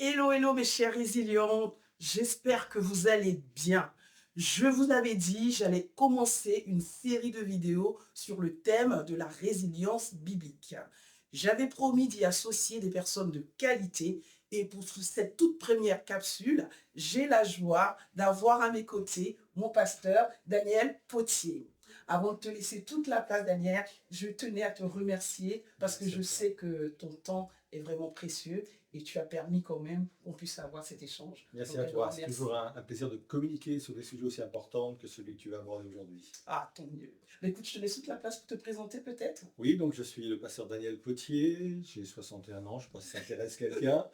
Hello, hello mes chers résilientes, j'espère que vous allez bien. Je vous avais dit, j'allais commencer une série de vidéos sur le thème de la résilience biblique. J'avais promis d'y associer des personnes de qualité et pour cette toute première capsule, j'ai la joie d'avoir à mes côtés mon pasteur Daniel Potier. Avant de te laisser toute la place, Daniel, je tenais à te remercier parce que je sais que ton temps est vraiment précieux et tu as permis quand même qu'on puisse avoir cet échange. Merci Donc, à toi. C'est merci. toujours un plaisir de communiquer sur des sujets aussi importants que celui que tu vas aborder aujourd'hui. Ah, tant mieux. Mais écoute, je te laisse toute la place pour te présenter peut-être. Oui, donc je suis le pasteur Daniel Potier, j'ai 61 ans, je ne sais pas si ça intéresse quelqu'un,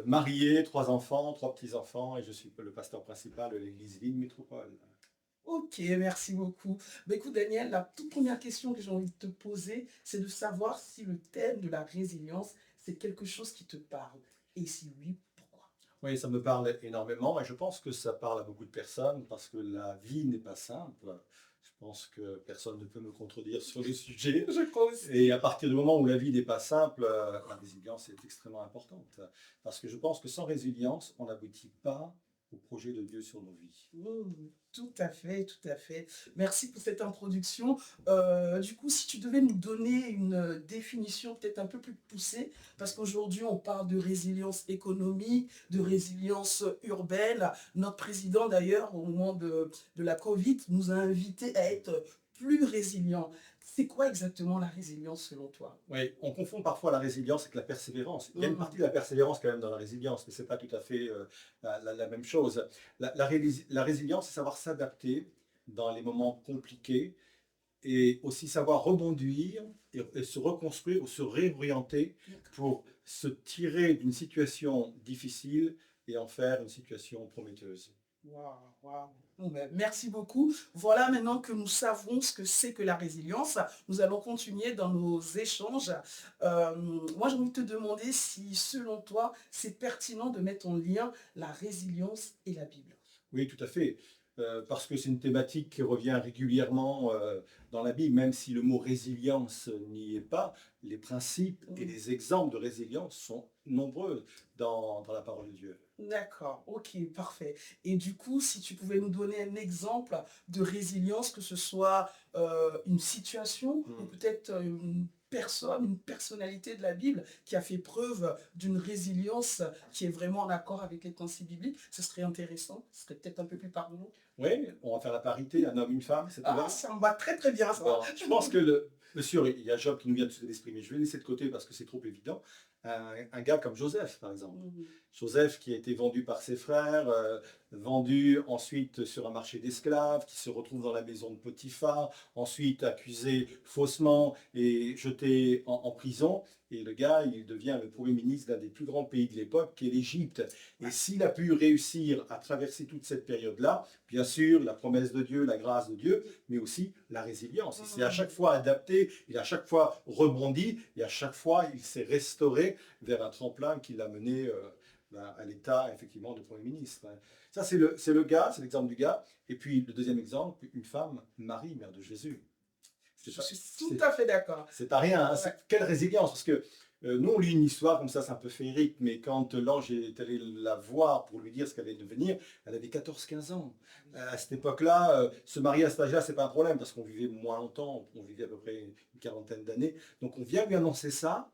marié, 3 enfants, 3 petits-enfants, et je suis le pasteur principal de l'église Ligne Métropole. Ok, merci beaucoup. Bah, écoute, Daniel, la toute première question que j'ai envie de te poser, c'est de savoir si le thème de la résilience, c'est quelque chose qui te parle. Et si oui, pourquoi? Oui, ça me parle énormément et je pense que ça parle à beaucoup de personnes parce que la vie n'est pas simple. Je pense que personne ne peut me contredire sur le sujet. Je crois aussi. Et à partir du moment où la vie n'est pas simple, la résilience est extrêmement importante. Parce que je pense que sans résilience, on n'aboutit pas au projet de Dieu sur nos vies. Tout à fait, tout à fait. Merci pour cette introduction. Du coup, si tu devais nous donner une définition peut-être un peu plus poussée, parce qu'aujourd'hui, on parle de résilience économique, de résilience urbaine. Notre président, d'ailleurs, au moment de la Covid, nous a invités à être plus résilients. C'est quoi exactement la résilience selon toi? Oui, on confond parfois la résilience avec la persévérance. Il y a une partie de la persévérance quand même dans la résilience, mais ce n'est pas tout à fait la même chose. La résilience, c'est savoir s'adapter dans les moments compliqués et aussi savoir rebondir et se reconstruire ou se réorienter pour se tirer d'une situation difficile et en faire une situation prometteuse. Waouh, waouh. Bon, ben, merci beaucoup. Voilà, maintenant que nous savons ce que c'est que la résilience, nous allons continuer dans nos échanges. Moi, j'ai envie de te demander si, selon toi, c'est pertinent de mettre en lien la résilience et la Bible. Oui, tout à fait. Parce que c'est une thématique qui revient régulièrement dans la Bible, même si le mot résilience n'y est pas, les principes et les exemples de résilience sont nombreux dans la parole de Dieu. D'accord, ok, parfait. Et du coup, si tu pouvais nous donner un exemple de résilience, que ce soit une situation ou peut-être une personne, une personnalité de la Bible qui a fait preuve d'une résilience qui est vraiment en accord avec les principes bibliques, ce serait intéressant, ce serait peut-être un peu plus parlant. Oui, on va faire la parité, un homme, une femme, c'est tout Ah, va. ça me va très très bien ça. Bon, je pense que, bien sûr, il y a Job qui nous vient de l'esprit, mais je vais le laisser de côté parce que c'est trop évident. Un gars comme Joseph, par exemple. Joseph qui a été vendu par ses frères, vendu ensuite sur un marché d'esclaves, qui se retrouve dans la maison de Potiphar, ensuite accusé faussement et jeté en prison. Et le gars, il devient le premier ministre d'un des plus grands pays de l'époque, qui est l'Égypte. Et s'il a pu réussir à traverser toute cette période-là, bien sûr, la promesse de Dieu, la grâce de Dieu, mais aussi la résilience. Il s'est à chaque fois adapté, il a à chaque fois rebondi, et à chaque fois, il s'est restauré vers un tremplin qui l'a mené à l'état, effectivement, de Premier ministre. Ça, c'est le gars, c'est l'exemple du gars. Et puis, le deuxième exemple, une femme, Marie, mère de Jésus. Je suis tout à fait d'accord. C'est pas rien, hein. Quelle résilience, parce que nous, on lit une histoire comme ça, c'est un peu féerique, mais quand l'ange est allé la voir pour lui dire ce qu'elle allait devenir, elle avait 14-15 ans. À cette époque-là, se marier à cet âge-là, c'est pas un problème, parce qu'on vivait moins longtemps, on vivait à peu près une quarantaine d'années. Donc on vient lui annoncer ça.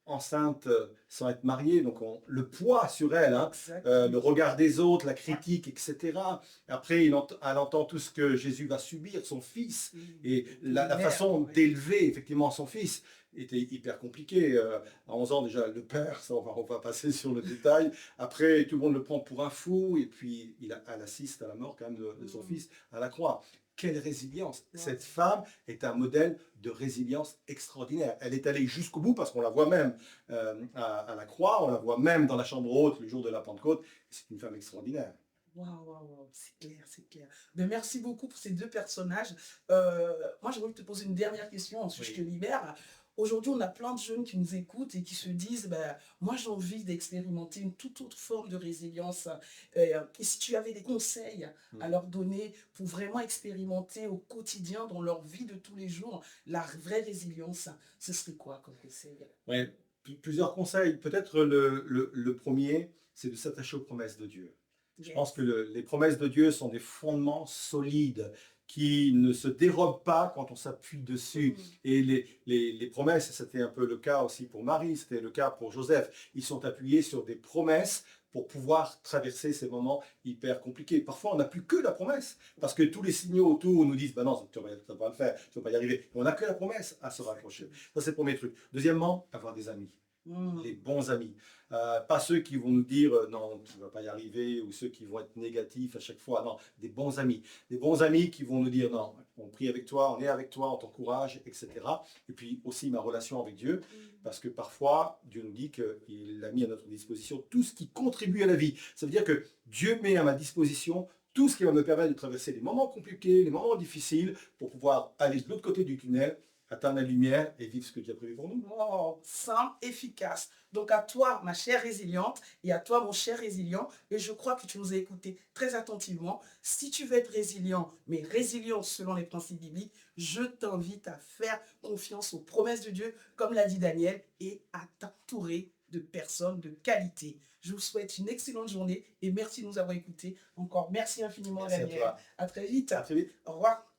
Enceinte sans être mariée, donc le poids sur elle, hein, le regard des autres, la critique, etc. Après, elle entend tout ce que Jésus va subir, son fils, et la façon d'élever effectivement son fils était hyper compliquée. À 11 ans déjà, le père, ça on va passer sur le détail. Après, tout le monde le prend pour un fou, et puis elle assiste à la mort quand même de son fils à la croix. Quelle résilience! Cette femme est un modèle de résilience extraordinaire. Elle est allée jusqu'au bout parce qu'on la voit même à la croix, on la voit même dans la chambre haute le jour de la Pentecôte. C'est une femme extraordinaire. Waouh, waouh, waouh, c'est clair, c'est clair. Ben, merci beaucoup pour ces deux personnages. Moi, j'ai envie de te poser une dernière question, ensuite je te libère. Aujourd'hui, on a plein de jeunes qui nous écoutent et qui se disent, ben, moi j'ai envie d'expérimenter une toute autre forme de résilience. Et si tu avais des conseils à leur donner pour vraiment expérimenter au quotidien, dans leur vie de tous les jours, la vraie résilience, ce serait quoi comme conseil? Ouais. Plusieurs conseils. Peut-être le premier, c'est de s'attacher aux promesses de Dieu. Je pense que les promesses de Dieu sont des fondements solides qui ne se dérobent pas quand on s'appuie dessus. Et les promesses, c'était un peu le cas aussi pour Marie, c'était le cas pour Joseph. Ils sont appuyés sur des promesses pour pouvoir traverser ces moments hyper compliqués. Parfois, on n'a plus que la promesse, parce que tous les signaux autour nous disent, bah non, tu ne vas pas le faire, tu ne vas pas y arriver. On n'a que la promesse à se raccrocher. Ça, c'est le premier truc. Deuxièmement, avoir des amis. Les bons amis. Pas ceux qui vont nous dire non, tu ne vas pas y arriver, ou ceux qui vont être négatifs à chaque fois. Non, des bons amis. Des bons amis qui vont nous dire non, on prie avec toi, on est avec toi, on t'encourage, etc. Et puis aussi ma relation avec Dieu, parce que parfois, Dieu nous dit qu'il a mis à notre disposition tout ce qui contribue à la vie. Ça veut dire que Dieu met à ma disposition tout ce qui va me permettre de traverser les moments compliqués, les moments difficiles, pour pouvoir aller de l'autre côté du tunnel, atteindre la lumière et vivre ce que Dieu a prévu pour nous. Oh, simple, efficace. Donc à toi, ma chère résiliente, et à toi, mon cher résilient, et je crois que tu nous as écoutés très attentivement. Si tu veux être résilient, mais résilient selon les principes bibliques, je t'invite à faire confiance aux promesses de Dieu, comme l'a dit Daniel, et à t'entourer de personnes de qualité. Je vous souhaite une excellente journée et merci de nous avoir écoutés. Encore merci infiniment, Merci Daniel. à toi. À très vite. À très vite. Au revoir.